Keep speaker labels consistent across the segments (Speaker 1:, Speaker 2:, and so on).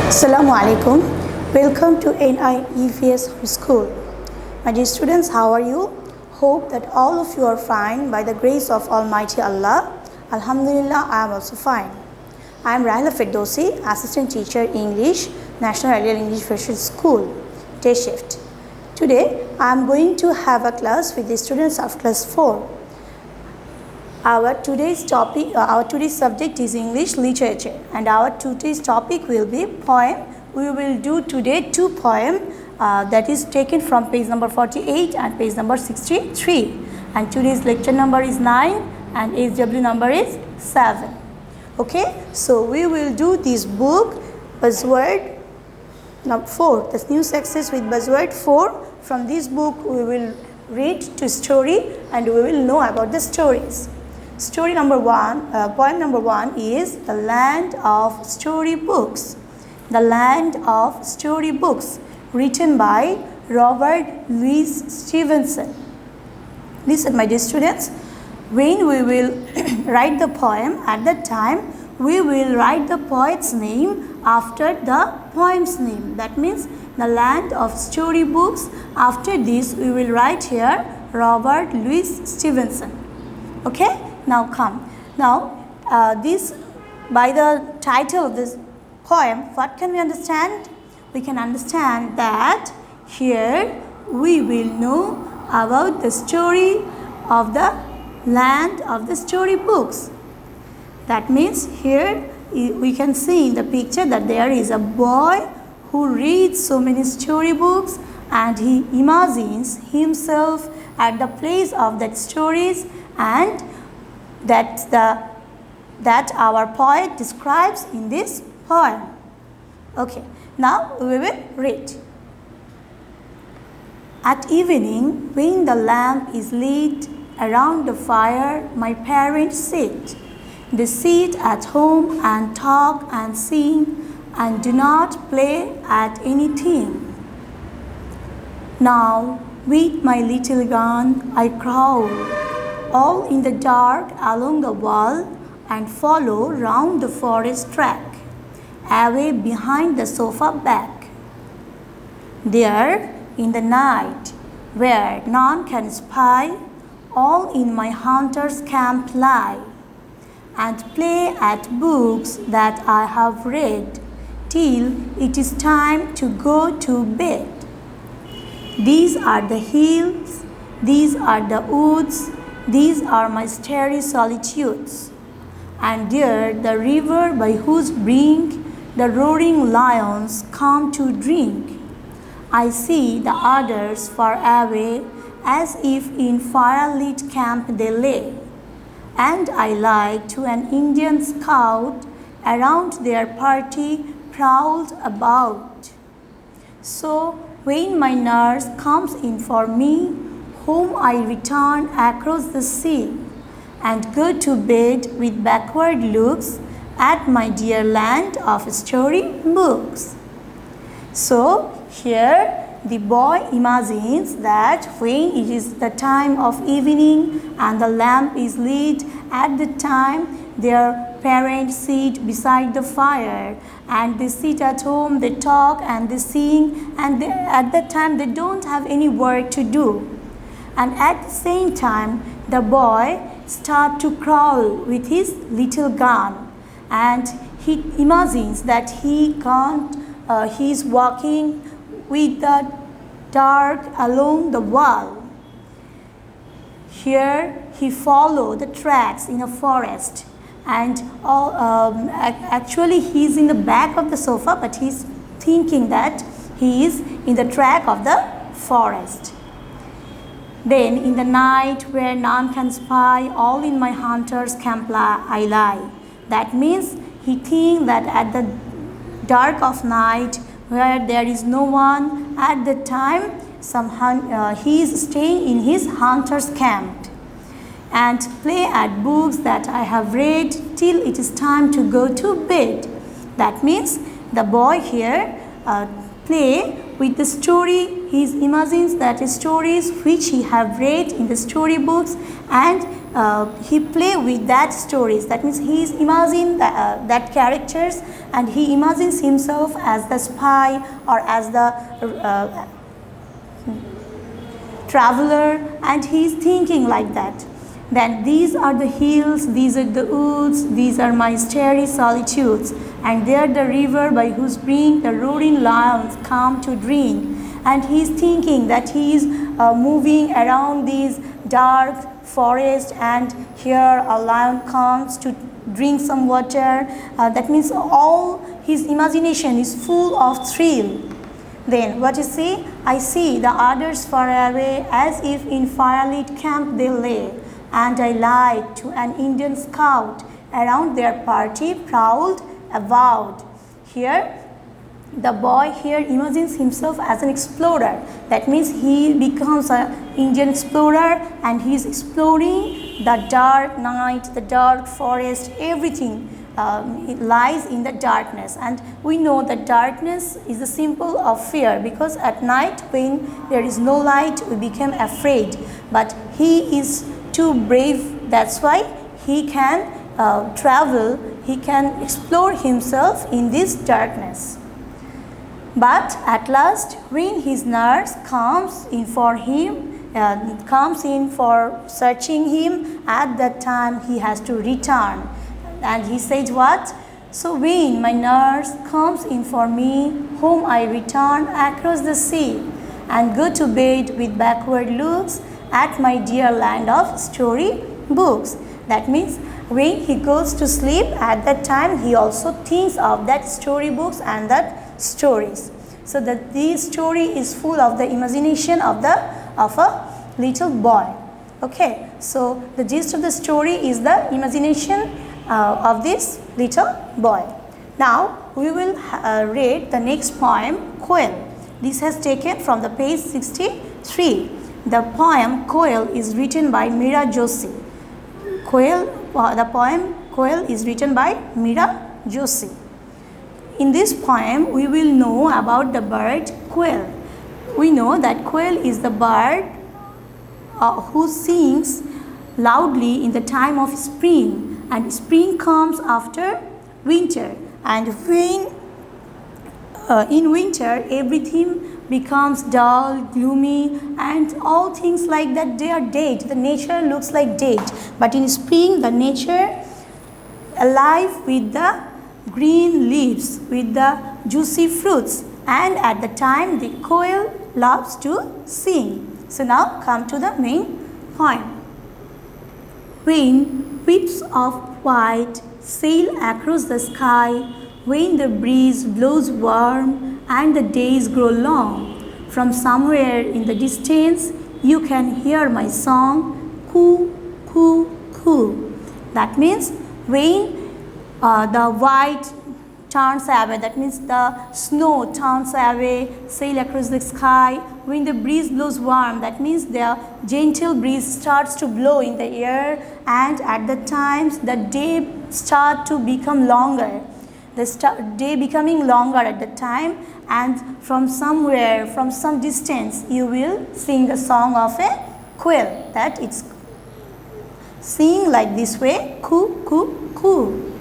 Speaker 1: Assalamu alaikum. Welcome to NIEVS School. My dear students, how are you? Hope that all of you are fine by the grace of Almighty Allah. Alhamdulillah, I am also fine. I am Rahela Ferdousee, Assistant Teacher English, National Ideal English Freshers School, day shift. Today, I am going to have a class with the students of class 4. Our today's subject is English literature, and our today's topic will be poem. We will do today 2 poems that is taken from page number 48 and page number 63. And today's lecture number is 9 and HW number is 7. Okay, so we will do this book buzzword number 4, the new success with buzzword 4. From this book we will read to story and we will know about the stories. Story number 1, poem number 1 is The Land of Storybooks. The Land of Storybooks, written by Robert Louis Stevenson. Listen, my dear students, when we will write the poem, at that time we will write the poet's name after the poem's name. That means The Land of Storybooks. After this we will write here Robert Louis Stevenson. Okay? Now come. Now this, by the title of this poem, what can we understand? We can understand that here we will know about the story of the land of the storybooks. That means here we can see in the picture that there is a boy who reads so many storybooks and he imagines himself at the place of that stories, and that our poet describes in this poem. Okay, now we will read. At evening, when the lamp is lit, around the fire my parents sit. They sit at home and talk and sing and do not play at anything. Now, with my little gun, I crawl all in the dark along the wall and follow round the forest track, away behind the sofa back. There, in the night, where none can spy, all in my hunter's camp lie, and play at books that I have read, till it is time to go to bed. These are the hills, these are the woods, these are my starry solitudes, and there the river by whose brink the roaring lions come to drink. I see the others far away, as if in fire-lit camp they lay, and I like to an Indian scout around their party prowled about. So when my nurse comes in for me, home I return across the sea, and go to bed with backward looks at my dear land of storybooks. So here the boy imagines that when it is the time of evening and the lamp is lit, at the time their parents sit beside the fire and they sit at home, they talk and they sing, and at that time they don't have any work to do. And at the same time, the boy starts to crawl with his little gun, and he imagines that he is walking with the dark along the wall. Here he follows the tracks in a forest, and actually he is in the back of the sofa, but he is thinking that he is in the track of the forest. Then in the night where none can spy, all in my hunter's camp I lie. That means he thinks that at the dark of night where there is no one, at the time he is staying in his hunter's camp and play at books that I have read till it is time to go to bed. That means the boy here play with the story. He imagines that stories which he have read in the storybooks, and he play with that stories. That means he is imagine that characters, and he imagines himself as the spy or as the traveler, and he is thinking like that. Then these are the hills, these are the woods, these are my starry solitudes, and there the river by whose brink the roaring lions come to drink. And he is thinking that he is moving around these dark forest, and here a lion comes to drink some water. That means all his imagination is full of thrill. Then what you see? I see the others far away, as if in firelit camp they lay, and I lied to an Indian scout, around their party prowled avowed. Here the boy here imagines himself as an explorer. That means he becomes an Indian explorer, and he is exploring the dark night, the dark forest, everything. It lies in the darkness, and we know that darkness is a symbol of fear, because at night when there is no light we become afraid, but he is too brave. That's why he can travel, he can explore himself in this darkness. But at last when his nurse comes in for him, comes in for searching him, at that time he has to return. And he says what? So when my nurse comes in for me, home I return across the sea, and go to bed with backward looks at my dear land of story books. That means when he goes to sleep, at that time he also thinks of that story books and that stories. So that this story is full of the imagination of a little boy. Okay, so the gist of the story is the imagination of this little boy. Now we will read the next poem, Quail. This has taken from the page 63. The poem Quail is written by Meera Joshi. The poem Quail is written by Meera Joshi. In this poem we will know about the bird quail. We know that quail is the bird who sings loudly in the time of spring, and spring comes after winter, and when in winter everything becomes dull, gloomy, and all things like that, they are dead. The nature looks like dead, but in spring the nature alive with the green leaves, with the juicy fruits, and at the time the quail loves to sing. So now come to the main point. When whips of white sail across the sky, when the breeze blows warm and the days grow long, from somewhere in the distance you can hear my song, coo, coo, coo. That means when the white turns away, that means the snow turns away, sail across the sky. When the breeze blows warm, that means the gentle breeze starts to blow in the air, and at the times the day start to become longer. The day becoming longer at the time, and from somewhere, from some distance, you will sing the song of a quail, that it's sing like this way, coo, coo, coo.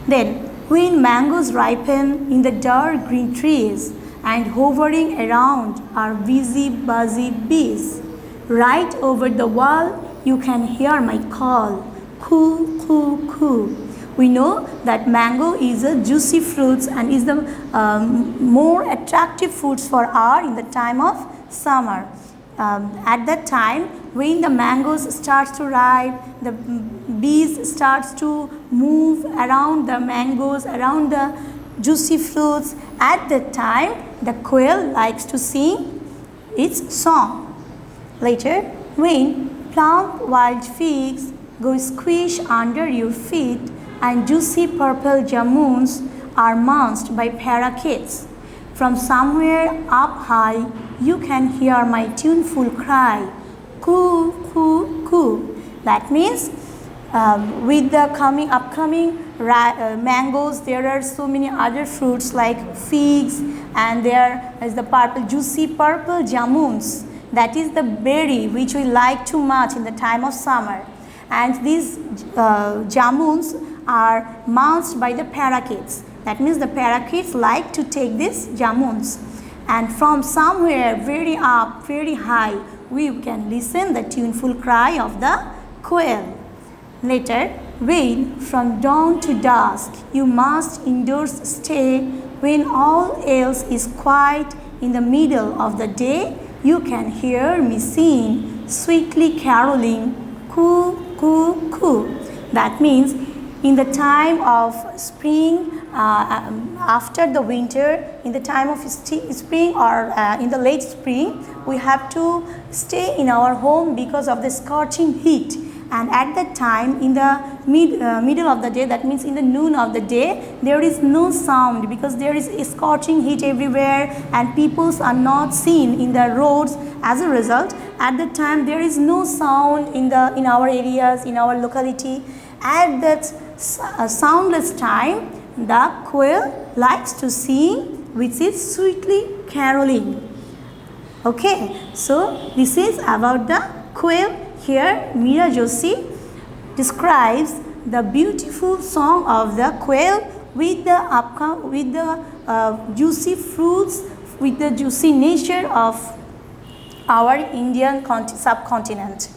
Speaker 1: Then when mangoes ripen in the dark green trees, and hovering around are busy buzzy bees, right over the wall you can hear my call, coo, coo, coo. We know that mango is a juicy fruit and is the more attractive fruits for our in the time of summer. At that time when the mangoes starts to ripe, the bees starts to move around the mangoes, around the juicy fruits. At that time the quail likes to sing its song. Later, when plump wild figs go squish under your feet, and juicy purple jamuns are munched by parakeets, from somewhere up high you can hear my tuneful cry, coo, coo, coo. That means with the upcoming mangoes, there are so many other fruits like figs, and there is the juicy purple jamuns. That is the berry which we like too much in the time of summer. and these jamuns are munched by the parakeets. That means the parakeets like to take these jamuns. And from somewhere very up, very high, we can listen the tuneful cry of the quail. Later, when from dawn to dusk you must indoors stay, when all else is quiet in the middle of the day, you can hear me sing, sweetly caroling, coo, coo, coo. That means in the time of spring, after the winter, in the time of spring or in the late spring, we have to stay in our home because of the scorching heat. And at that time, in the middle of the day, that means in the noon of the day, there is no sound because there is a scorching heat everywhere and peoples are not seen in the roads. As a result, at that time there is no sound in our areas, in our locality. At that soundless time, the quail likes to sing, which is sweetly caroling. Okay, so this is about the quail. Here, Meera Joshi describes the beautiful song of the quail with the juicy fruits, with the juicy nature of our Indian subcontinent.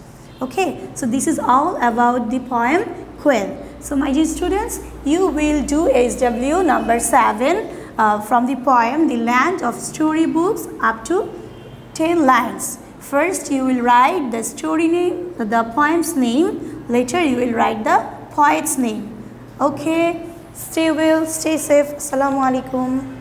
Speaker 1: Okay, so this is all about the poem Quail. So my dear students, you will do SW number 7 from the poem The Land of Storybooks up to 10 lines. First you will write the story name, the poem's name. Later you will write the poet's name. Okay, stay well, stay safe. Assalamu alaikum.